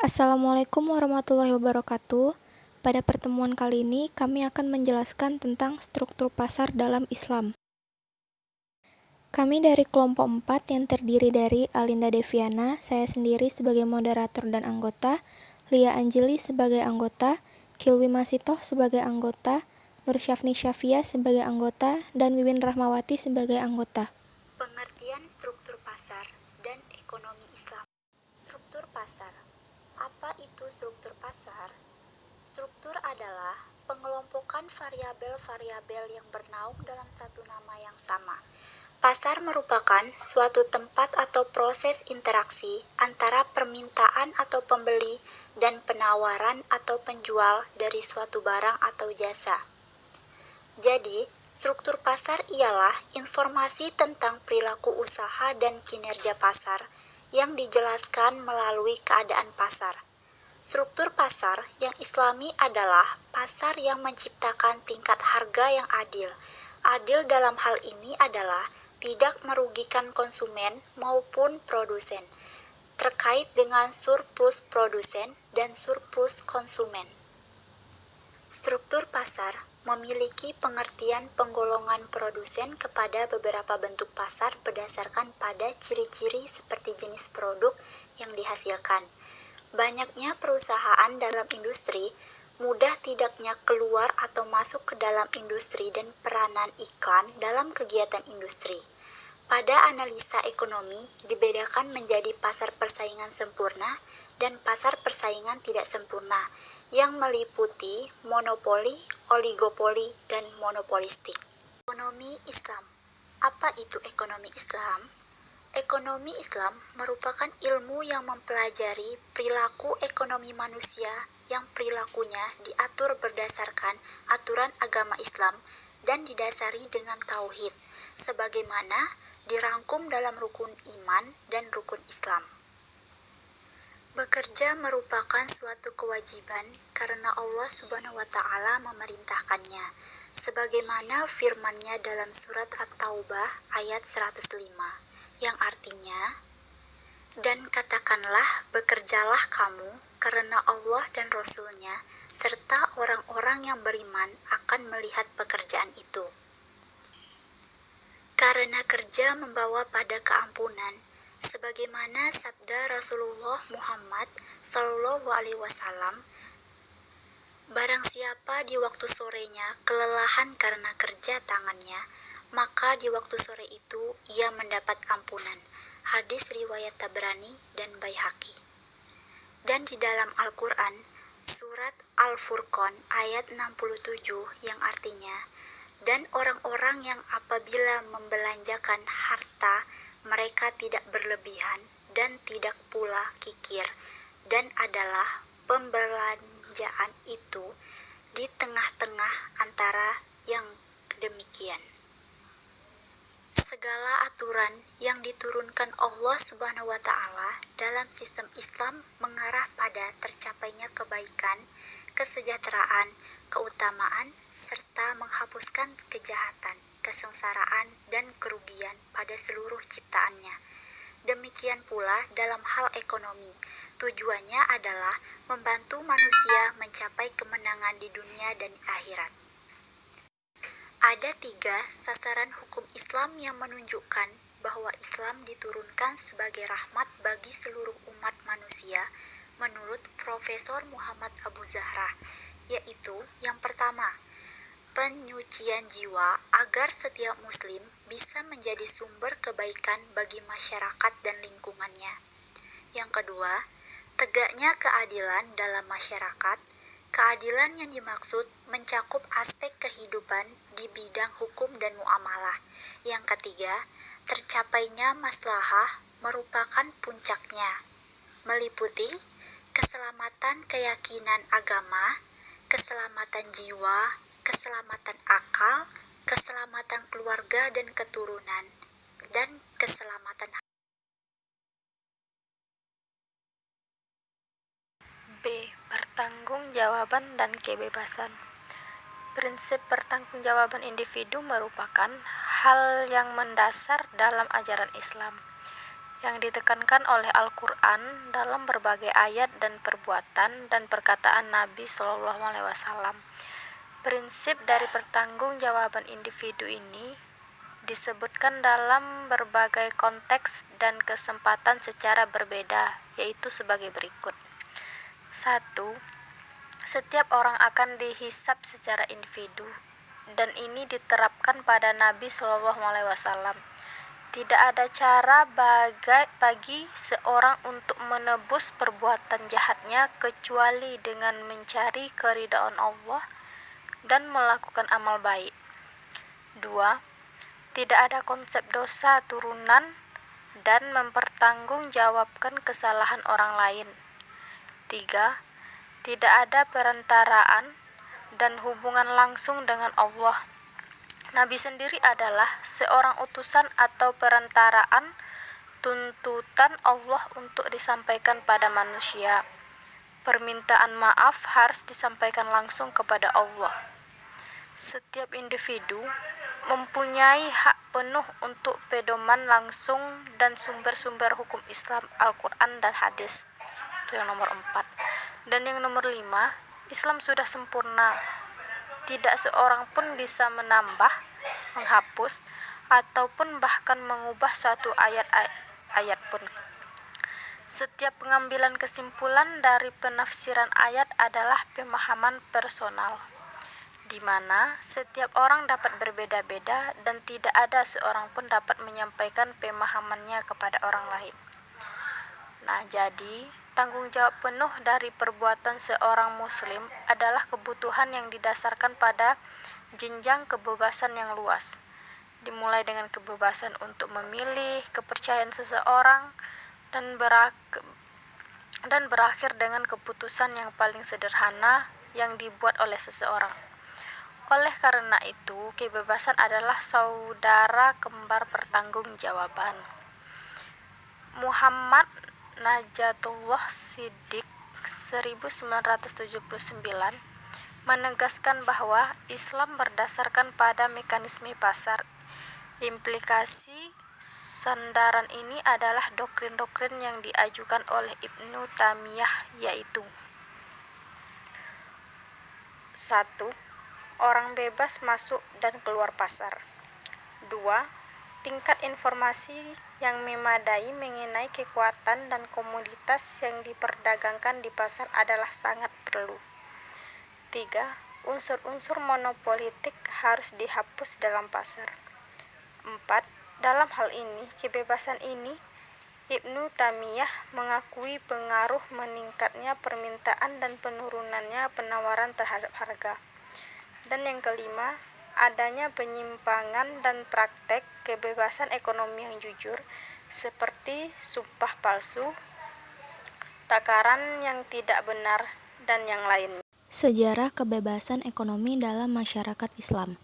Assalamualaikum warahmatullahi wabarakatuh. Pada pertemuan kali ini, kami akan menjelaskan tentang struktur pasar dalam Islam. Kami dari kelompok 4 yang terdiri dari Alinda Deviana, saya sendiri sebagai moderator dan anggota, Lia Anjeli sebagai anggota, Kilwi Masitoh sebagai anggota, Nur Syafni Syafia sebagai anggota, dan Wiwin Rahmawati sebagai anggota. Pengertian struktur pasar dan ekonomi Islam. Struktur pasar. Apa itu struktur pasar? Struktur adalah pengelompokan variabel-variabel yang bernaung dalam satu nama yang sama. Pasar merupakan suatu tempat atau proses interaksi antara permintaan atau pembeli dan penawaran atau penjual dari suatu barang atau jasa. Jadi, struktur pasar ialah informasi tentang perilaku usaha dan kinerja pasar yang dijelaskan melalui keadaan pasar. Struktur pasar yang Islami adalah pasar yang menciptakan tingkat harga yang adil. Adil dalam hal ini adalah tidak merugikan konsumen maupun produsen, terkait dengan surplus produsen dan surplus konsumen. Struktur pasar memiliki pengertian penggolongan produsen kepada beberapa bentuk pasar berdasarkan pada ciri-ciri seperti jenis produk yang dihasilkan. Banyaknya perusahaan dalam industri, mudah tidaknya keluar atau masuk ke dalam industri dan peranan iklan dalam kegiatan industri. Pada analisa ekonomi, dibedakan menjadi pasar persaingan sempurna dan pasar persaingan tidak sempurna, yang meliputi monopoli, oligopoli, dan monopolistik. Ekonomi Islam. Apa itu ekonomi Islam? Ekonomi Islam merupakan ilmu yang mempelajari perilaku ekonomi manusia yang perilakunya diatur berdasarkan aturan agama Islam dan didasari dengan tauhid, sebagaimana dirangkum dalam rukun iman dan rukun Islam. Bekerja merupakan suatu kewajiban karena Allah Subhanahu wa Ta'ala memerintahkannya, sebagaimana firman-Nya dalam surat At-Taubah ayat 105, yang artinya, "Dan katakanlah, bekerjalah kamu karena Allah dan Rasul-Nya, serta orang-orang yang beriman akan melihat pekerjaan itu." Karena kerja membawa pada keampunan, sebagaimana sabda Rasulullah Muhammad SAW, "Barang siapa di waktu sorenya kelelahan karena kerja tangannya, maka di waktu sore itu ia mendapat ampunan." Hadis riwayat Tabrani dan Baihaqi. Dan di dalam Al-Quran, surat Al-Furqan ayat 67 yang artinya, "Dan orang-orang yang apabila membelanjakan harta, mereka tidak berlebihan dan tidak pula kikir, dan adalah pembelanjaan itu di tengah-tengah antara yang demikian." Segala aturan yang diturunkan Allah Subhanahu wa Ta'ala dalam sistem Islam mengarah pada tercapainya kebaikan, kesejahteraan, keutamaan, serta menghapuskan kejahatan, kesengsaraan, dan kerugian pada seluruh ciptaannya. Demikian pula dalam hal ekonomi, tujuannya adalah membantu manusia mencapai kemenangan di dunia dan akhirat. Ada 3 sasaran hukum Islam yang menunjukkan bahwa Islam diturunkan sebagai rahmat bagi seluruh umat manusia menurut Profesor Muhammad Abu Zahra, yaitu yang pertama, penyucian jiwa agar setiap muslim bisa menjadi sumber kebaikan bagi masyarakat dan lingkungannya. Yang kedua, tegaknya keadilan dalam masyarakat. Keadilan yang dimaksud mencakup aspek kehidupan di bidang hukum dan muamalah. Yang ketiga, tercapainya maslahah merupakan puncaknya, meliputi keselamatan keyakinan agama, keselamatan jiwa, keselamatan akal, keselamatan keluarga dan keturunan, dan keselamatan B. Pertanggungjawaban dan kebebasan. Prinsip pertanggungjawaban individu merupakan hal yang mendasar dalam ajaran Islam. yang ditekankan oleh Al-Quran dalam berbagai ayat dan perbuatan dan perkataan Nabi Shallallahu Alaihi Wasallam. Prinsip dari pertanggungjawaban individu ini disebutkan dalam berbagai konteks dan kesempatan secara berbeda, yaitu sebagai berikut. 1. Setiap orang akan dihisab secara individu, dan ini diterapkan pada Nabi Shallallahu Alaihi Wasallam. Tidak ada cara bagi seorang untuk menebus perbuatan jahatnya kecuali dengan mencari keridhaan Allah dan melakukan amal baik. 2. Tidak ada konsep dosa turunan dan mempertanggungjawabkan kesalahan orang lain. 3. Tidak ada perantaraan dan hubungan langsung dengan Allah. Nabi sendiri adalah seorang utusan atau perantaraan tuntutan Allah untuk disampaikan pada manusia. Permintaan maaf harus disampaikan langsung kepada Allah. Setiap individu mempunyai hak penuh untuk pedoman langsung dan sumber-sumber hukum Islam, Al-Quran dan hadis. Itu yang nomor 4. Dan yang nomor 5, Islam sudah sempurna. Tidak seorang pun bisa menambah, menghapus, ataupun bahkan mengubah suatu ayat pun. Setiap pengambilan kesimpulan dari penafsiran ayat adalah pemahaman personal, di mana setiap orang dapat berbeda-beda dan tidak ada seorang pun dapat menyampaikan pemahamannya kepada orang lain. Nah, jadi tanggung jawab penuh dari perbuatan seorang muslim adalah kebutuhan yang didasarkan pada jenjang kebebasan yang luas, dimulai dengan kebebasan untuk memilih, kepercayaan seseorang, dan berakhir dengan keputusan yang paling sederhana yang dibuat oleh seseorang. Oleh karena itu, kebebasan adalah saudara kembar pertanggungjawaban. Muhammad Najatullah Shiddiq 1979 menegaskan bahwa Islam berdasarkan pada mekanisme pasar. Implikasi sandaran ini adalah doktrin-doktrin yang diajukan oleh Ibnu Taimiyah, yaitu 1. Orang bebas masuk dan keluar pasar. 2. Tingkat informasi yang memadai mengenai kekuatan dan komoditas yang diperdagangkan di pasar adalah sangat perlu. 3. Unsur-unsur monopolitik harus dihapus dalam pasar. 4. Dalam hal ini, kebebasan ini, Ibnu Taimiyah mengakui pengaruh meningkatnya permintaan dan penurunannya penawaran terhadap harga. Dan yang kelima, adanya penyimpangan dan praktek kebebasan ekonomi yang jujur, seperti sumpah palsu, takaran yang tidak benar, dan yang lainnya. Sejarah kebebasan ekonomi dalam masyarakat Islam.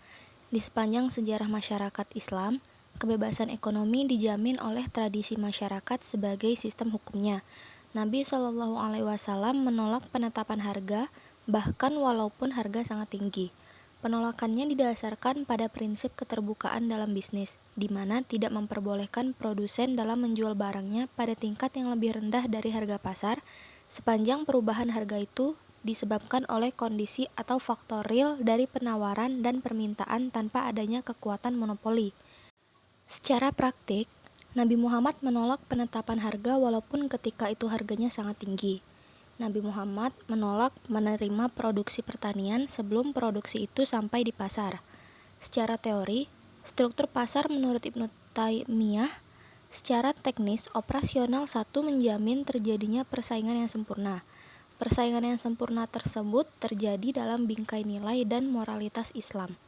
Di sepanjang sejarah masyarakat Islam, kebebasan ekonomi dijamin oleh tradisi masyarakat sebagai sistem hukumnya. Nabi Shallallahu Alaihi Wasallam menolak penetapan harga, bahkan walaupun harga sangat tinggi. Penolakannya didasarkan pada prinsip keterbukaan dalam bisnis, di mana tidak memperbolehkan produsen dalam menjual barangnya pada tingkat yang lebih rendah dari harga pasar, sepanjang perubahan harga itu disebabkan oleh kondisi atau faktor real dari penawaran dan permintaan tanpa adanya kekuatan monopoli. Secara praktik, Nabi Muhammad menolak penetapan harga walaupun ketika itu harganya sangat tinggi. Nabi Muhammad menolak menerima produksi pertanian sebelum produksi itu sampai di pasar. Secara teori, struktur pasar menurut Ibnu Taimiyah, secara teknis operasional satu menjamin terjadinya persaingan yang sempurna. Persaingan yang sempurna tersebut terjadi dalam bingkai nilai dan moralitas Islam.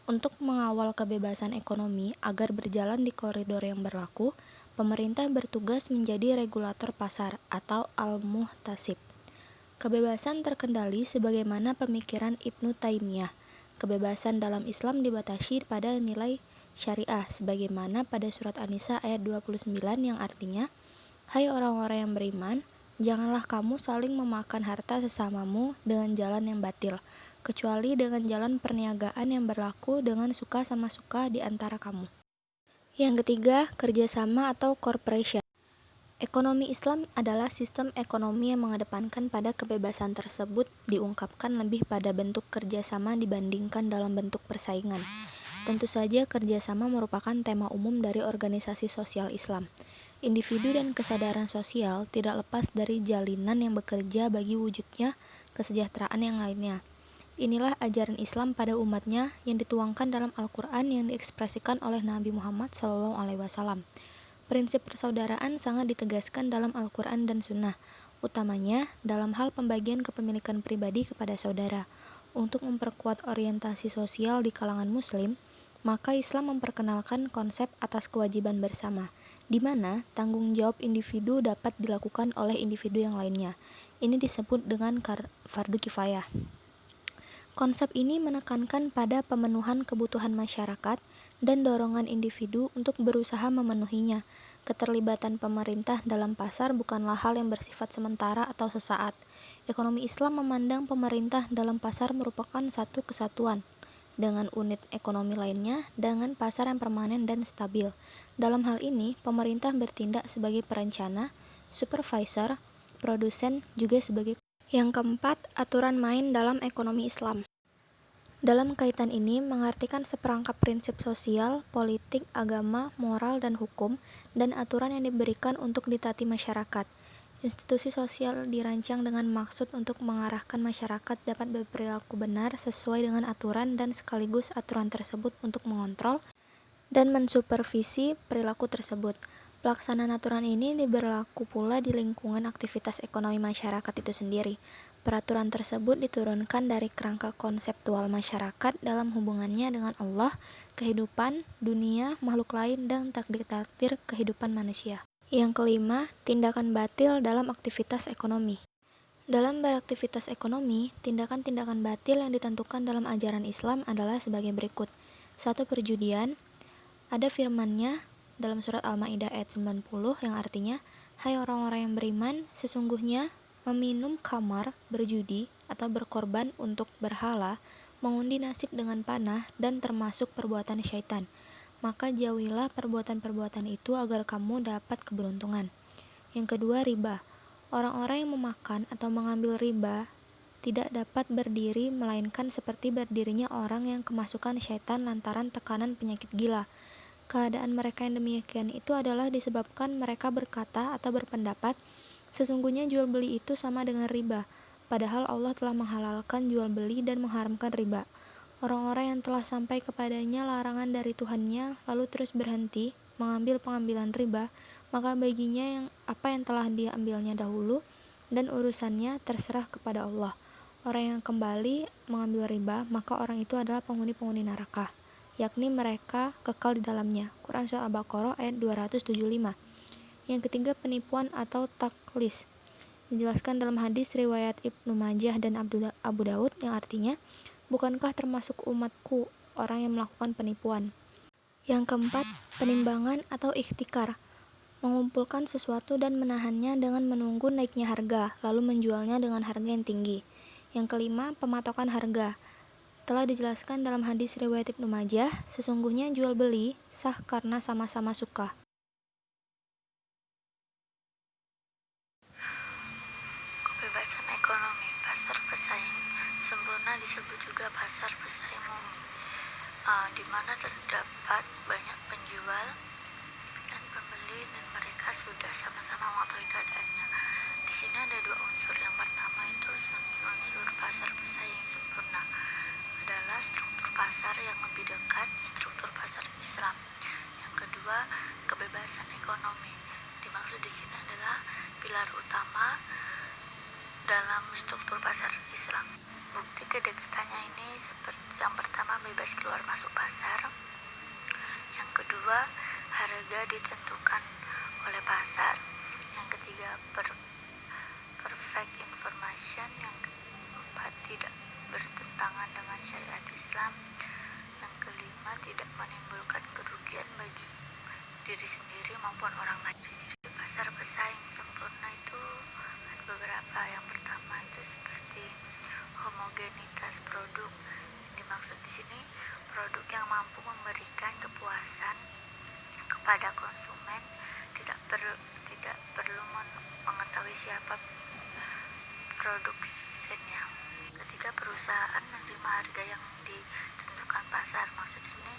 Untuk mengawal kebebasan ekonomi agar berjalan di koridor yang berlaku, pemerintah bertugas menjadi regulator pasar atau al-muhtasib. Kebebasan terkendali sebagaimana pemikiran Ibnu Taimiyah. Kebebasan dalam Islam dibatasi pada nilai syariah sebagaimana pada surat An-Nisa ayat 29 yang artinya, "Hai orang-orang yang beriman, janganlah kamu saling memakan harta sesamamu dengan jalan yang batil, kecuali dengan jalan perniagaan yang berlaku dengan suka sama suka di antara kamu." Yang ketiga, kerjasama atau corporation. Ekonomi Islam adalah sistem ekonomi yang mengedepankan pada kebebasan tersebut diungkapkan lebih pada bentuk kerjasama dibandingkan dalam bentuk persaingan. Tentu saja kerjasama merupakan tema umum dari organisasi sosial Islam. Individu dan kesadaran sosial tidak lepas dari jalinan yang bekerja bagi wujudnya kesejahteraan yang lainnya. Inilah ajaran Islam pada umatnya yang dituangkan dalam Al-Quran yang diekspresikan oleh Nabi Muhammad SAW. Prinsip persaudaraan sangat ditegaskan dalam Al-Quran dan Sunnah, utamanya dalam hal pembagian kepemilikan pribadi kepada saudara. Untuk memperkuat orientasi sosial di kalangan Muslim, maka Islam memperkenalkan konsep atas kewajiban bersama, di mana tanggung jawab individu dapat dilakukan oleh individu yang lainnya. Ini disebut dengan fardu kifayah. Konsep ini menekankan pada pemenuhan kebutuhan masyarakat dan dorongan individu untuk berusaha memenuhinya. Keterlibatan pemerintah dalam pasar bukanlah hal yang bersifat sementara atau sesaat. Ekonomi Islam memandang pemerintah dalam pasar merupakan satu kesatuan dengan unit ekonomi lainnya dengan pasar yang permanen dan stabil. Dalam hal ini, pemerintah bertindak sebagai perencana, supervisor, produsen, juga sebagai. Yang keempat, aturan main dalam ekonomi Islam. Dalam kaitan ini, mengartikan seperangkap prinsip sosial, politik, agama, moral, dan hukum, dan aturan yang diberikan untuk ditaati masyarakat. Institusi sosial dirancang dengan maksud untuk mengarahkan masyarakat dapat berperilaku benar sesuai dengan aturan dan sekaligus aturan tersebut untuk mengontrol dan mensupervisi perilaku tersebut. Pelaksanaan aturan ini berlaku pula di lingkungan aktivitas ekonomi masyarakat itu sendiri. Peraturan tersebut diturunkan dari kerangka konseptual masyarakat dalam hubungannya dengan Allah, kehidupan, dunia, makhluk lain, dan takdir-takdir kehidupan manusia. Yang kelima, tindakan batil dalam aktivitas ekonomi. Dalam beraktivitas ekonomi, tindakan-tindakan batil yang ditentukan dalam ajaran Islam adalah sebagai berikut. 1. Perjudian. Ada firman-Nya dalam surat Al-Maidah ayat 90 yang artinya, "Hai orang-orang yang beriman, sesungguhnya meminum khamar, berjudi, atau berkorban untuk berhala, mengundi nasib dengan panah, dan termasuk perbuatan syaitan. Maka jauhilah perbuatan-perbuatan itu agar kamu dapat keberuntungan." Yang kedua, riba. Orang-orang yang memakan atau mengambil riba tidak dapat berdiri melainkan seperti berdirinya orang yang kemasukan syaitan lantaran tekanan penyakit gila. Keadaan mereka yang demikian itu adalah disebabkan mereka berkata atau berpendapat, sesungguhnya jual beli itu sama dengan riba, padahal Allah telah menghalalkan jual beli dan mengharamkan riba. Orang-orang yang telah sampai kepadanya larangan dari Tuhannya lalu terus berhenti mengambil pengambilan riba, maka baginya yang apa yang telah dia ambilnya dahulu dan urusannya terserah kepada Allah. Orang yang kembali mengambil riba, maka orang itu adalah penghuni-penghuni neraka, yakni mereka kekal di dalamnya. Quran Surah Al-Baqarah ayat 275. Yang ketiga, penipuan atau taklis. Dijelaskan dalam hadis riwayat Ibnu Majah dan Abu Daud yang artinya, bukankah termasuk umatku orang yang melakukan penipuan? Yang keempat, penimbangan atau ikhtikar. Mengumpulkan sesuatu dan menahannya dengan menunggu naiknya harga, lalu menjualnya dengan harga yang tinggi. Yang kelima, pematokan harga. Telah dijelaskan dalam hadis riwayat Ibnu Majah, sesungguhnya jual beli sah karena sama-sama suka. Kebebasan ekonomi, pasar pesaing sempurna disebut juga pasar pesaing umum, di mana terdapat banyak penjual dan pembeli dan mereka sudah sama-sama mengetahui keadaannya. Di sini ada dua unsur. Yang pertama itu unsur pasar pesaing sempurna adalah struktur pasar yang lebih dekat struktur pasar Islam. Yang kedua, kebebasan ekonomi. Dimaksud di sini adalah pilar utama dalam struktur pasar Islam. Bukti kedekatannya ini seperti yang pertama, bebas keluar masuk pasar. Yang kedua, harga ditentukan oleh pasar. Yang ketiga, perfect information. Yang keempat, tidak bertentangan dengan syariat Islam. Yang kelima, tidak menimbulkan kerugian bagi diri sendiri maupun orang lain. Jadi pasar pesaing sempurna itu ada beberapa. Yang pertama itu seperti homogenitas produk. Dimaksud di sini produk yang mampu memberikan kepuasan kepada konsumen, tidak perlu siapa produsennya. Ketiga, perusahaan menerima harga yang ditentukan pasar. Maksud ini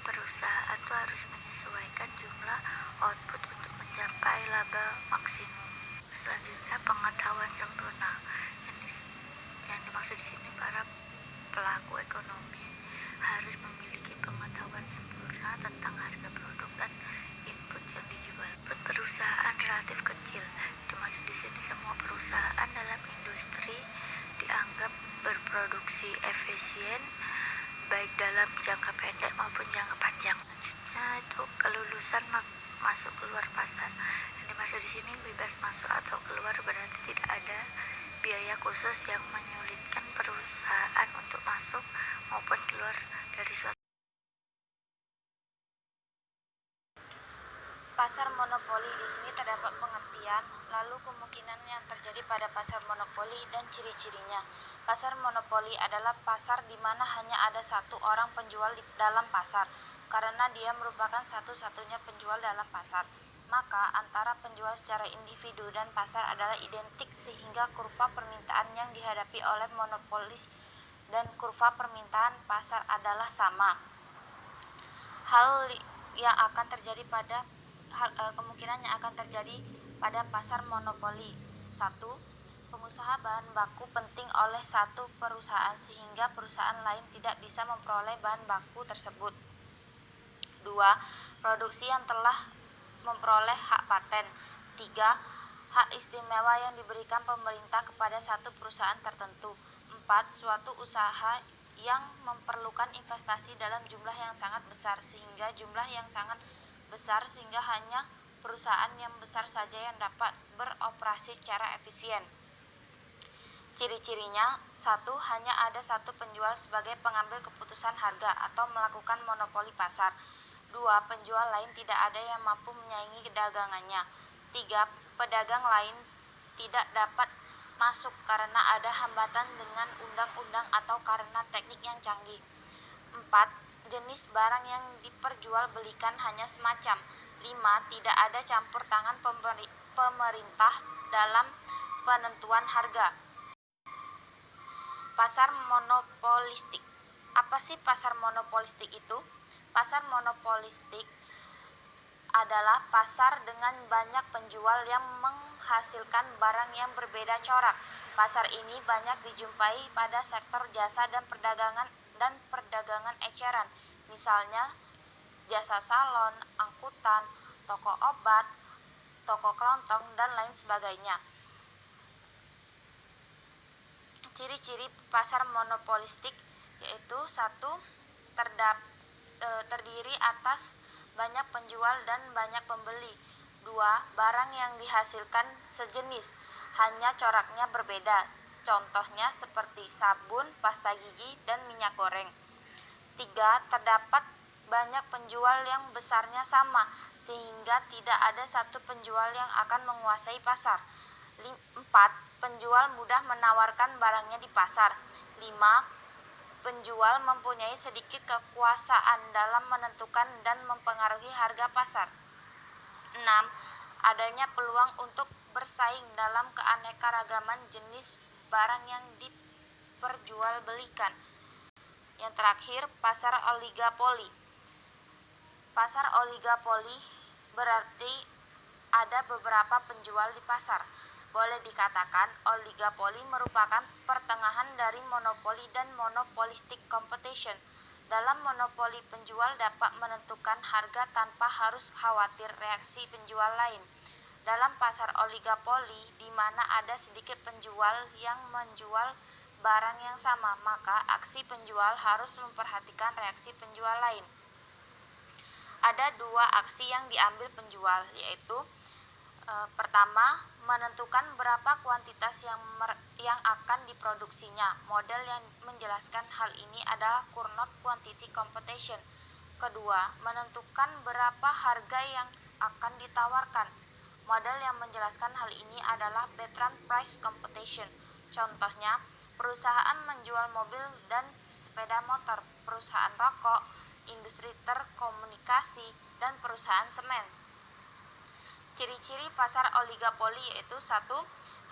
perusahaan itu harus menyesuaikan jumlah output untuk mencapai laba maksimum. Selanjutnya, pengetahuan sempurna. Yang dimaksud di sini para pelaku ekonomi harus memiliki pengetahuan sempurna tentang harga produk dan input yang dijual. Perusahaan relatif kecil. Dimaksud di sini semua perusahaan dalam industri dianggap berproduksi efisien baik dalam jangka pendek maupun jangka panjang. Selanjutnya itu kelulusan masuk keluar pasar. Yang dimaksud di sini bebas masuk atau keluar, berarti tidak ada biaya khusus yang menyulitkan perusahaan untuk masuk maupun keluar dari suatu. Pasar monopoli di sini terdapat pengertian, lalu kemungkinan yang terjadi pada pasar monopoli dan ciri-cirinya. Pasar monopoli adalah pasar di mana hanya ada satu orang penjual di dalam pasar, karena dia merupakan satu-satunya penjual dalam pasar. Maka antara penjual secara individu dan pasar adalah identik sehingga kurva permintaan yang dihadapi oleh monopolis dan kurva permintaan pasar adalah sama. Kemungkinan yang akan terjadi pada pasar monopoli. 1. Pengusaha bahan baku penting oleh satu perusahaan sehingga perusahaan lain tidak bisa memperoleh bahan baku tersebut. 2. Produksi yang telah memperoleh hak paten. 3. Hak istimewa yang diberikan pemerintah kepada satu perusahaan tertentu. 4. Suatu usaha yang memerlukan investasi dalam jumlah yang sangat besar sehingga hanya perusahaan yang besar saja yang dapat beroperasi secara efisien. Ciri-cirinya: 1. Hanya ada satu penjual sebagai pengambil keputusan harga atau melakukan monopoli pasar. 2. Penjual lain tidak ada yang mampu menyaingi dagangannya. 3. Pedagang lain tidak dapat masuk karena ada hambatan dengan undang-undang atau karena teknik yang canggih. 4. Jenis barang yang diperjualbelikan hanya semacam. 5. Tidak ada campur tangan pemerintah dalam penentuan harga. Pasar monopolistik. Apa sih pasar monopolistik itu? Pasar monopolistik adalah pasar dengan banyak penjual yang menghasilkan barang yang berbeda corak. Pasar ini banyak dijumpai pada sektor jasa dan perdagangan eceran, misalnya jasa salon, angkutan, toko obat, toko kelontong, dan lain sebagainya. Ciri-ciri pasar monopolistik yaitu: 1. Terdiri atas banyak penjual dan banyak pembeli. 2. Barang yang dihasilkan sejenis, hanya coraknya berbeda. Contohnya seperti sabun, pasta gigi, dan minyak goreng. 3. Terdapat banyak penjual yang besarnya sama, sehingga tidak ada satu penjual yang akan menguasai pasar. 4. Penjual mudah menawarkan barangnya di pasar. 5. Penjual mempunyai sedikit kekuasaan dalam menentukan dan mempengaruhi harga pasar. 6. Adanya peluang untuk bersaing dalam keanekaragaman jenis barang yang diperjualbelikan. Yang terakhir, pasar oligopoli. Pasar oligopoli berarti ada beberapa penjual di pasar. Boleh dikatakan oligopoli merupakan pertengahan dari monopoli dan monopolistic competition. Dalam monopoli, penjual dapat menentukan harga tanpa harus khawatir reaksi penjual lain. Dalam pasar oligopoli, di mana ada sedikit penjual yang menjual barang yang sama, maka aksi penjual harus memperhatikan reaksi penjual lain. Ada 2 aksi yang diambil penjual, yaitu pertama, menentukan berapa kuantitas yang akan diproduksinya. Model yang menjelaskan hal ini adalah Cournot Quantity Competition. Kedua, menentukan berapa harga yang akan ditawarkan. Model yang menjelaskan hal ini adalah Bertrand Price Competition. Contohnya, perusahaan menjual mobil dan sepeda motor, perusahaan rokok, industri telekomunikasi, dan perusahaan semen. Ciri-ciri pasar oligopoli yaitu: 1.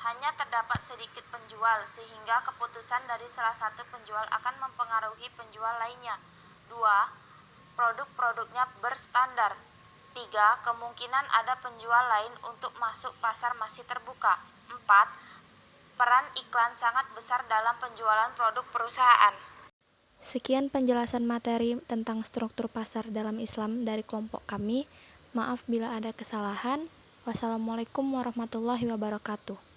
hanya terdapat sedikit penjual sehingga keputusan dari salah satu penjual akan mempengaruhi penjual lainnya. 2. Produk-produknya berstandar. 3. Kemungkinan ada penjual lain untuk masuk pasar masih terbuka. 4. Peran iklan sangat besar dalam penjualan produk perusahaan. Sekian penjelasan materi tentang struktur pasar dalam Islam dari kelompok kami. Maaf bila ada kesalahan. Wassalamualaikum warahmatullahi wabarakatuh.